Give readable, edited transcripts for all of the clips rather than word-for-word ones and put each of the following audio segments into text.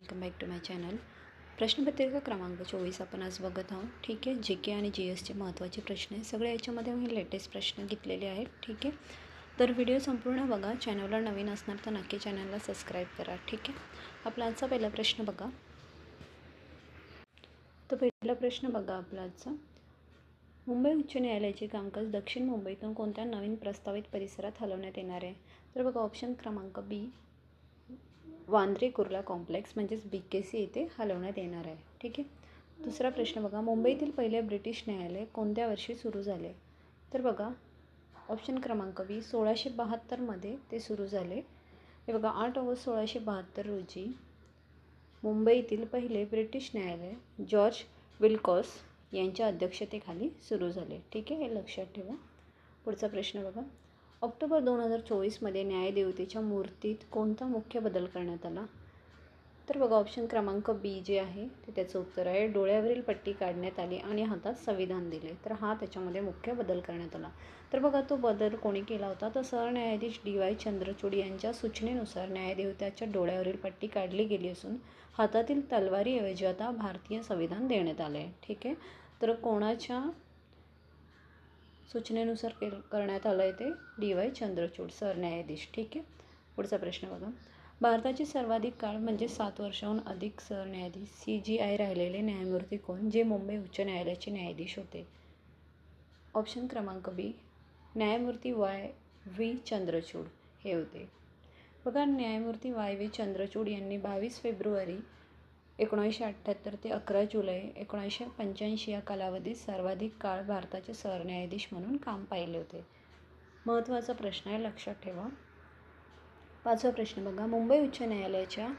Welcome back to my channel. प्रश्नपत्रिका क्रमांक 24 आपण आज बघत आहोत। ठीक आहे, जी के आणि जी एसचे महत्त्वाचे प्रश्न आहे सगळे याच्यामध्ये मी लेटेस्ट प्रश्न घेतलेले आहेत। ठीक आहे, तर व्हिडिओ संपूर्ण बघा। चॅनलला नवीन असणार तर नक्की चॅनलला सबस्क्राईब करा। ठीक आहे, आपला आजचा पहिला प्रश्न बघा। तो पहिला प्रश्न बघा आपला आजचा, मुंबई उच्च न्यायालयाचे कामकाज दक्षिण मुंबईतून कोणत्या नवीन प्रस्तावित परिसरात हलवण्यात येणार आहे? तर बघा ऑप्शन क्रमांक बी, वांद्रे कुर्ला कॉम्प्लेक्स म्हणजेच BKC येथे हलवण्यात येणार आहे। ठीक आहे, दुसरा प्रश्न बघा, मुंबईतील पहिले ब्रिटिश न्यायालय कोणत्या वर्षी सुरू झाले? तर बघा ऑप्शन क्रमांक बी, 1672मध्ये ते सुरू झाले। हे बघा 8 ऑगस्ट 1672 रोजी मुंबईतील पहिले ब्रिटिश न्यायालय जॉर्ज विल्कॉस यांच्या अध्यक्षतेखाली सुरू झाले। ठीक आहे, हे लक्षात ठेवा। पुढचा प्रश्न बघा, ऑक्टोबर 2024मध्ये न्यायदेवतेच्या मूर्तीत कोणता मुख्य बदल करण्यात आला? तर बघा ऑप्शन क्रमांक बी जे आहे ते त्याचं उत्तर आहे, डोळ्यावरील पट्टी काढण्यात आली आणि हातात संविधान दिले। तर हा त्याच्यामध्ये मुख्य बदल करण्यात आला। तर बघा तो बदल कोणी केला होता? तर सरन्यायाधीश DY चंद्रचूड यांच्या सूचनेनुसार न्यायदेवतेच्या डोळ्यावरील पट्टी काढली गेली असून हातातील तलवारीऐवजी आता भारतीय संविधान देण्यात आले आहे। ठीक आहे, तर कोणाच्या सूचनेनुसार करण्यात आलं आहे ते? DY चंद्रचूड सरन्यायाधीश। ठीक आहे, पुढचा प्रश्न बघा, भारताचे सर्वाधिक काळ म्हणजे 7 वर्षांहून अधिक सरन्यायाधीश CGI राहिलेले न्यायमूर्ती कोण, जे मुंबई उच्च न्यायालयाचे न्यायाधीश होते? ऑप्शन क्रमांक बी, न्यायमूर्ती YV चंद्रचूड हे होते। बघा न्यायमूर्ती YV चंद्रचूड यांनी 22 फेब्रुवारी 1978 ते 11 जुलै 1985 या कालावधीत सर्वाधिक काळ भारताचे सरन्यायाधीश म्हणून काम पाहिले होते। महत्त्वाचा प्रश्न आहे, लक्षात ठेवा। पाचवा प्रश्न बघा, मुंबई उच्च न्यायालयाच्या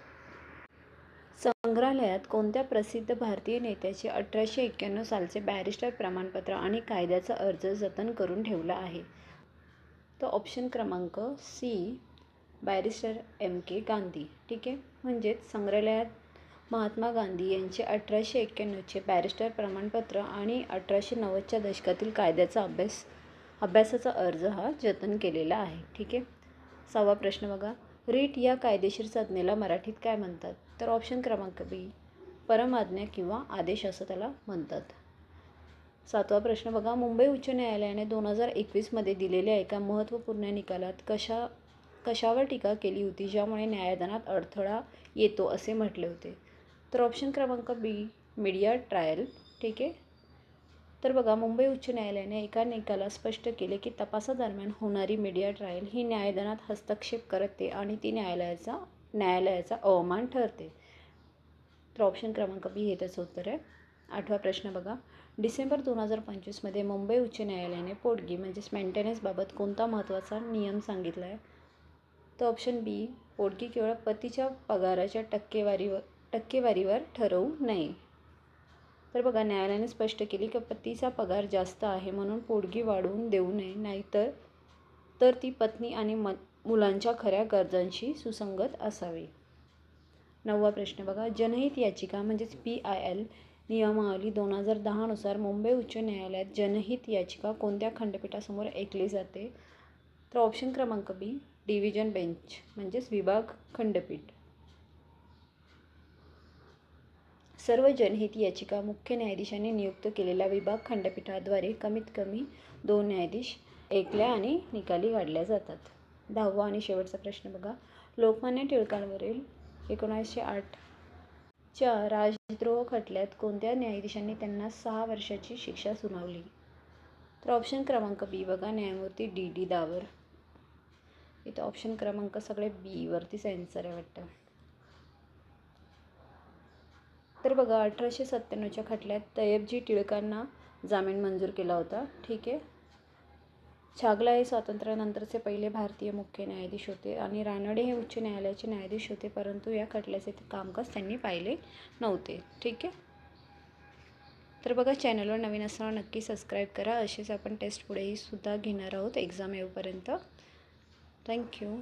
संग्रहालयात कोणत्या प्रसिद्ध भारतीय नेत्याचे 1891 सालचे बॅरिस्टर प्रमाणपत्र आणि कायद्याचा अर्ज जतन करून ठेवला आहे? तर ऑप्शन क्रमांक सी, बॅरिस्टर MK गांधी। ठीक आहे, म्हणजेच संग्रहालयात महात्मा गांधी यांचे 1891चे बॅरिस्टर प्रमाणपत्र आणि 1890च्या दशकातील कायद्याचा अभ्यासाचा अर्ज हा जतन केलेला आहे। ठीक आहे, सहावा प्रश्न बघा, रीट या कायदेशीर संज्ञेला मराठीत काय म्हणतात? तर ऑप्शन क्रमांक बी, परमाज्ञा किंवा आदेश असं त्याला म्हणतात। सातवा प्रश्न बघा, मुंबई उच्च न्यायालयाने 2021मध्ये दिलेल्या एका महत्त्वपूर्ण निकालात कशावर टीका केली होती ज्यामुळे न्यायदानात अडथळा येतो असे म्हटले होते? तर ऑप्शन क्रमांक बी, मीडिया ट्रायल। ठीक आहे, तर बघा मुंबई उच्च न्यायालयाने एका निकालात स्पष्ट केले की तपासादरम्यान होणारी मीडिया ट्रायल ही न्यायदानात हस्तक्षेप करते आणि ती न्यायालयाचा अवमान ठरते। तर ऑप्शन क्रमांक बी हे त्याचं उत्तर आहे। आठवा प्रश्न बघा, डिसेंबर 2025मध्ये मुंबई उच्च न्यायालयाने पोटगी म्हणजेच मेंटेनन्सबाबत कोणता महत्त्वाचा नियम सांगितला आहे? तर ऑप्शन बी, पोटगी केवळ पतीच्या पगाराच्या टक्केवारीवर ठरवू नये। तर बघा न्यायालयाने स्पष्ट केले की पतीचा पगार जास्त आहे म्हणून पोटगी वाढवून देऊ नये, नाहीतर ती पत्नी आणि मुलांच्या खऱ्या गरजांशी सुसंगत असावी। नववा प्रश्न बघा, जनहित याचिका म्हणजेच PIL नियमावली 2010 नुसार मुंबई उच्च न्यायालयात जनहित याचिका कोणत्या खंडपीठासमोर ऐकली जाते? तर ऑप्शन क्रमांक बी, डिव्हिजन बेंच म्हणजेच विभाग खंडपीठ। सर्व जनहित याचिका मुख्य न्यायाधीशांनी नियुक्त केलेल्या विभाग खंडपीठाद्वारे कमीत कमी 2 न्यायाधीश ऐकल्या आणि निकाली काढल्या जातात। 10वा आणि शेवटचा प्रश्न बघा, लोकमान्य टिळकांवरील 1908च्या राजद्रोह खटल्यात कोणत्या न्यायाधीशांनी त्यांना 6 वर्षाची शिक्षा सुनावली? तर ऑप्शन क्रमांक बी बघा, न्यायमूर्ती DD दावर। इथं ऑप्शन क्रमांक सगळे बी वरतीच आन्सर आहे वाटतं। तर बघा 1897च्या खटल्यात तय्यबजी टिळकांना जामीन मंजूर केला होता। ठीक आहे, छागला हे स्वातंत्र्यानंतरचे पहिले भारतीय मुख्य न्यायाधीश होते आणि रानडे हे उच्च न्यायालयाचे न्यायाधीश होते, परंतु या खटल्याचे कामकाज त्यांनी पाहिले नव्हते। ठीक आहे, तर बघा चॅनलवर नवीन असताना नक्की सबस्क्राईब करा। असेच आपण टेस्ट पुढेही सुद्धा घेणार आहोत एक्झाम येऊपर्यंत। थँक्यू।